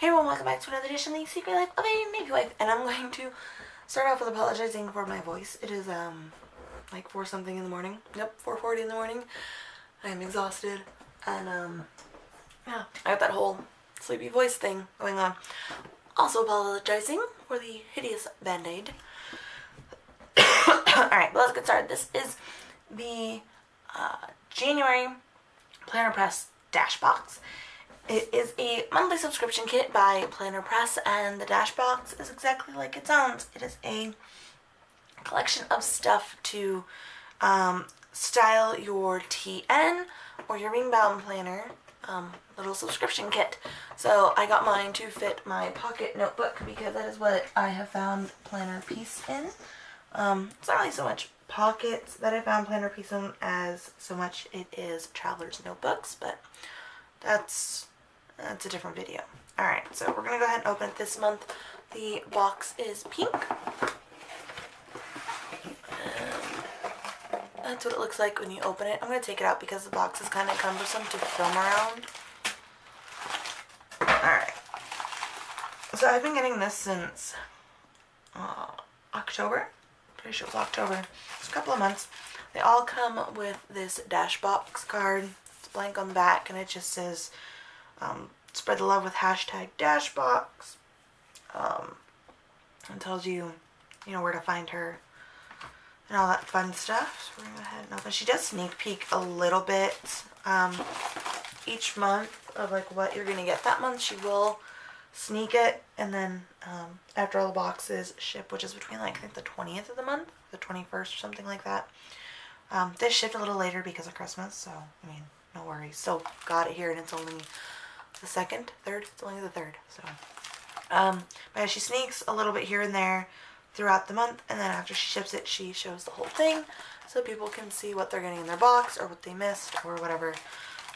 Hey everyone, welcome back to another edition of the Secret Life of a Navy Wife, and I'm going to start off with apologizing for my voice. It is like 4 something in the morning. Yep, 4:40 in the morning. I am exhausted, and yeah, I got that whole sleepy voice thing going on. Also apologizing for the hideous band-aid. Alright, let's get started. This is the January Planner Press Dash Box. It is a monthly subscription kit by Planner Press, and the Dash Box is exactly like it sounds. It is a collection of stuff to style your TN or your Vellum planner little subscription kit. So I got mine to fit my pocket notebook because that is what I have found planner piece in. It's not really so much pockets that I found planner piece in as so much it is traveler's notebooks, but that's a different video. Alright, so we're going to go ahead and open it this month. The box is pink. And that's what it looks like when you open it. I'm going to take it out because the box is kind of cumbersome to film around. Alright. So I've been getting this since October. Pretty sure it was October. It's a couple of months. They all come with this Dash Box card. It's blank on the back, and it just says spread the love with hashtag Dashbox. And tells you, where to find her and all that fun stuff. So we're going to go ahead and open. She does sneak peek a little bit each month of like what you're going to get that month. She will sneak it, and then after all the boxes ship, which is between like I think the 20th of the month, the 21st or something like that. This shipped a little later because of Christmas, so I mean, no worries. Still got it here, and it's only the 2nd, 3rd. It's only the 3rd. So, but yeah, she sneaks a little bit here and there throughout the month, and then after she ships it, she shows the whole thing, so people can see what they're getting in their box or what they missed or whatever.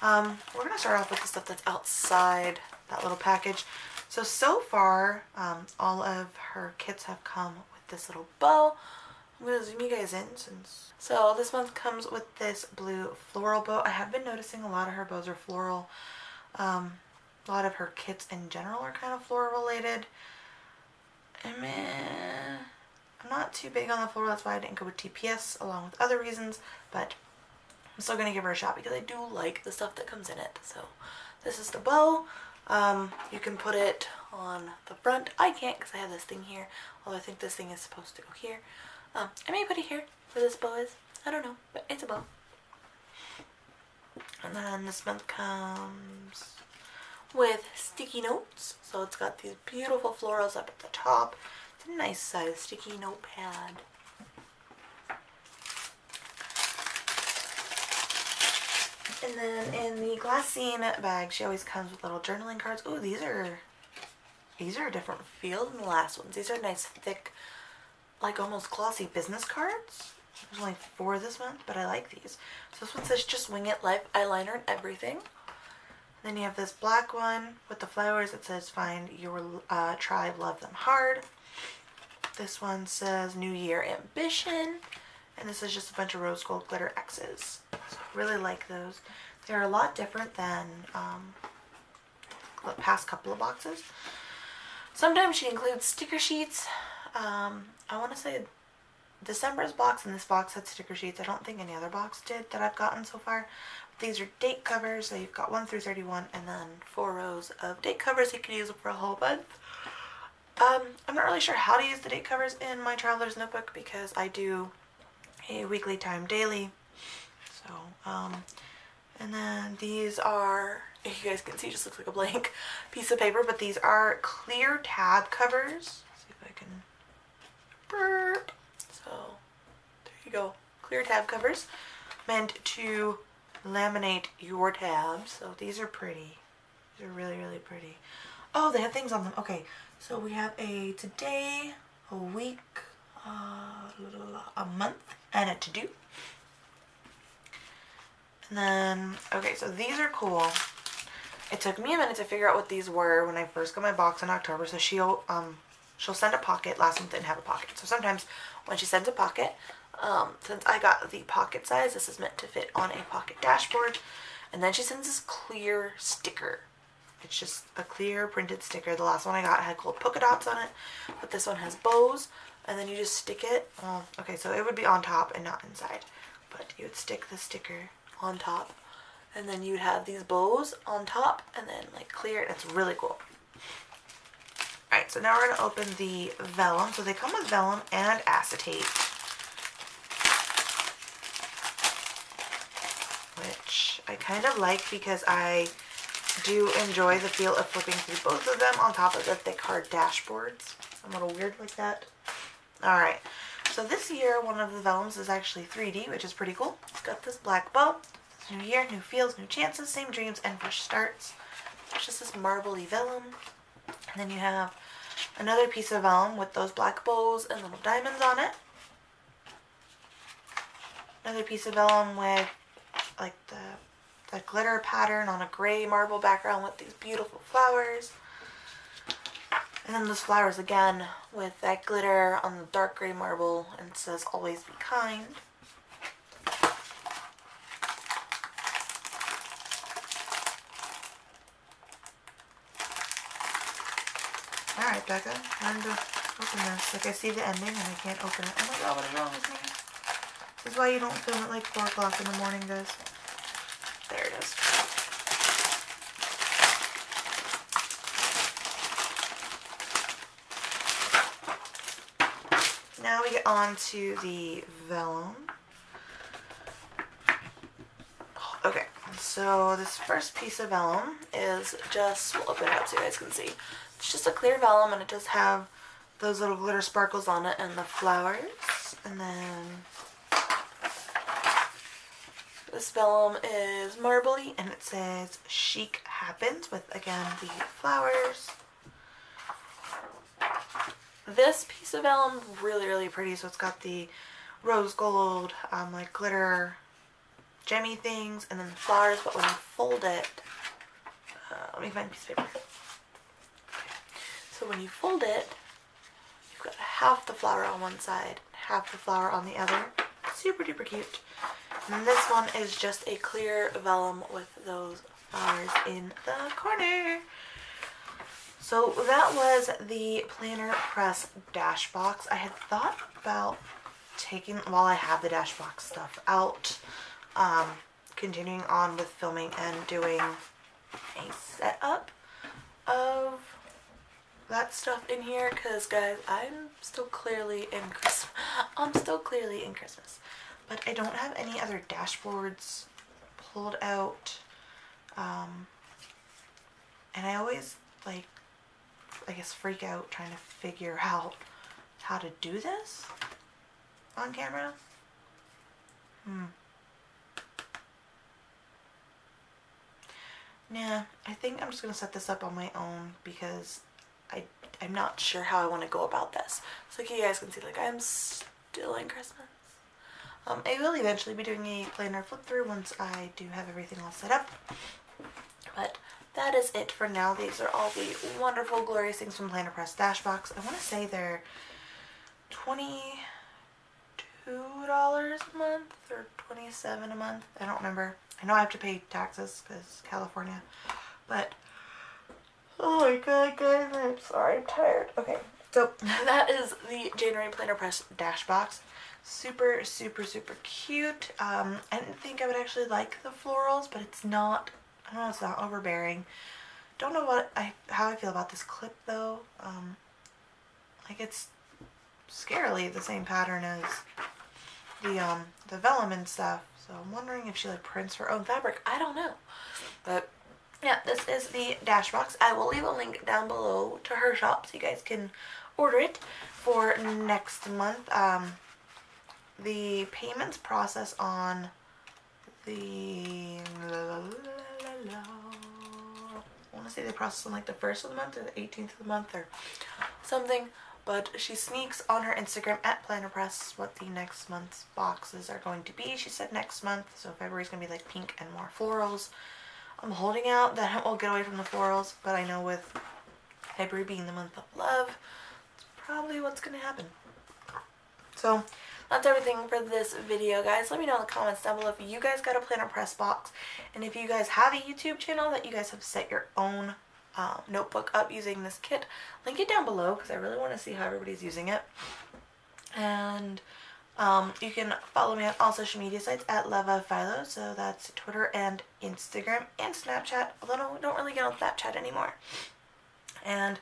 We're gonna start off with the stuff that's outside that little package. So far, all of her kits have come with this little bow. I'm going to zoom you guys in. So this month comes with this blue floral bow. I have been noticing a lot of her bows are floral. A lot of her kits in general are kind of floral related. I'm not too big on the floral. That's why I didn't go with TPS along with other reasons. But I'm still going to give her a shot because I do like the stuff that comes in it. So this is the bow. You can put it on the front. I can't because I have this thing here. Although I think this thing is supposed to go here. I may put it here where this bow is. I don't know, but it's a bow. And then this month comes with sticky notes. So it's got these beautiful florals up at the top. It's a nice size sticky notepad. And then in the glassine bag, she always comes with little journaling cards. Oh, these are a different feel than the last ones. These are nice, thick, like almost glossy business cards. There's only 4 this month, but I like these. So this one says just wing it, life eyeliner and everything. Then you have this black one with the flowers. It says find your tribe, love them hard. This one says New Year ambition. And this is just a bunch of rose gold glitter X's. So I really like those. They're a lot different than the past couple of boxes. Sometimes she includes sticker sheets. I want to say December's box and this box had sticker sheets. I don't think any other box did that I've gotten so far. These are date covers. So you've got 1 through 31 and then 4 rows of date covers. You can use them for a whole month. I'm not really sure how to use the date covers in my traveler's notebook because I do a weekly time daily. So, and then these are, if you guys can see, just looks like a blank piece of paper, but these are clear tab covers. Let's see if I can burp. So, there you go. Clear tab covers meant to laminate your tabs. So these are pretty. These are really, really pretty. Oh, they have things on them. Okay, so we have a today, a week, a month, and a to-do. And then, okay, so these are cool. It took me a minute to figure out what these were when I first got my box in October. So she'll send a pocket. Last month didn't have a pocket. So sometimes when she sends a pocket, since I got the pocket size, this is meant to fit on a pocket dashboard. And then she sends this clear sticker. It's just a clear printed sticker. The last one I got had gold polka dots on it, but this one has bows, and then you just stick it. Okay, so it would be on top and not inside, but you would stick the sticker on top, and then you'd have these bows on top, and then like clear, and it's really cool. Alright, so now we're going to open the vellum. So they come with vellum and acetate, which I kind of like because I do enjoy the feel of flipping through both of them on top of the thick hard dashboards. I'm a little weird like that. Alright, so this year one of the vellums is actually 3D, which is pretty cool. It's got this black bow. New year, new feels, new chances, same dreams, and fresh starts. It's just this marbly vellum. And then you have another piece of vellum with those black bows and little diamonds on it. Another piece of vellum with like the glitter pattern on a gray marble background with these beautiful flowers. And then those flowers again with that glitter on the dark gray marble, and it says always be kind. Alright, Becca, time to open this. Like, I see the ending and I can't open it. Oh my god, what is wrong with me? This is why you don't film at like 4 o'clock in the morning, guys. There it is. Now we get on to the vellum. Okay, so this first piece of vellum is just, we'll open it up so you guys can see. It's just a clear vellum, and it does have those little glitter sparkles on it and the flowers. And then this vellum is marbly, and it says chic happens with, again, the flowers. This piece of vellum, really, really pretty. So it's got the rose gold, like glitter gemmy things, and then the flowers. But when you fold it, let me find a piece of paper. So when you fold it, you've got half the flower on one side, half the flower on the other. Super duper cute. And then this one is just a clear vellum with those flowers in the corner. So that was the Planner Press Dash Box. I had thought about taking, while I have the Dash Box stuff out, continuing on with filming and doing a setup of that stuff in here, because guys, I'm still clearly in Christmas. But I don't have any other dashboards pulled out, and I always like, I guess, freak out trying to figure out how to do this on camera. Nah, I think I'm just gonna set this up on my own because I'm not sure how I want to go about this. So like you guys can see, like, I'm still in Christmas. I will eventually be doing a planner flip through once I do have everything all set up. But that is it for now. These are all the wonderful, glorious things from Planner Press Dash Box. I want to say they're $22 a month or $27 a month. I don't remember. I know I have to pay taxes because California. But oh my god, guys, I'm sorry, I'm tired. Okay, so that is the January Planner Press Dash Box. Super, super, super cute. I didn't think I would actually like the florals, but it's not, I don't know, it's not overbearing. Don't know how I feel about this clip though. Like, it's scarily the same pattern as the vellum and stuff. So I'm wondering if she like prints her own fabric. I don't know. But yeah, this is the Dash Box. I will leave a link down below to her shop so you guys can order it for next month. The payments process on the, I want to say they process on like the 1st of the month or the 18th of the month or something. But she sneaks on her Instagram at Planner Press what the next month's boxes are going to be. She said next month, so February's going to be like pink and more florals. I'm holding out that it will get away from the florals, but I know with February being the month of love, it's probably what's going to happen. So that's everything for this video, guys. Let me know in the comments down below if you guys got a Planner Press box, and if you guys have a YouTube channel that you guys have set your own notebook up using this kit. Link it down below because I really want to see how everybody's using it. And you can follow me on all social media sites at LevaPhilo, so that's Twitter and Instagram and Snapchat, although I don't really get on Snapchat anymore. And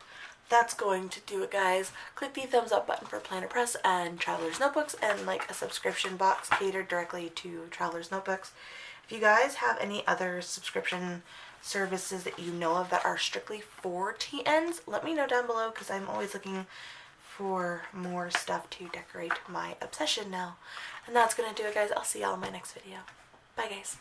that's going to do it, guys. Click the thumbs up button for Planner Press and Traveler's Notebooks, and like a subscription box catered directly to Traveler's Notebooks. If you guys have any other subscription services that you know of that are strictly for TNs, let me know down below because I'm always looking for more stuff to decorate my obsession now. And that's gonna do it, guys. I'll see y'all in my next video. Bye, guys.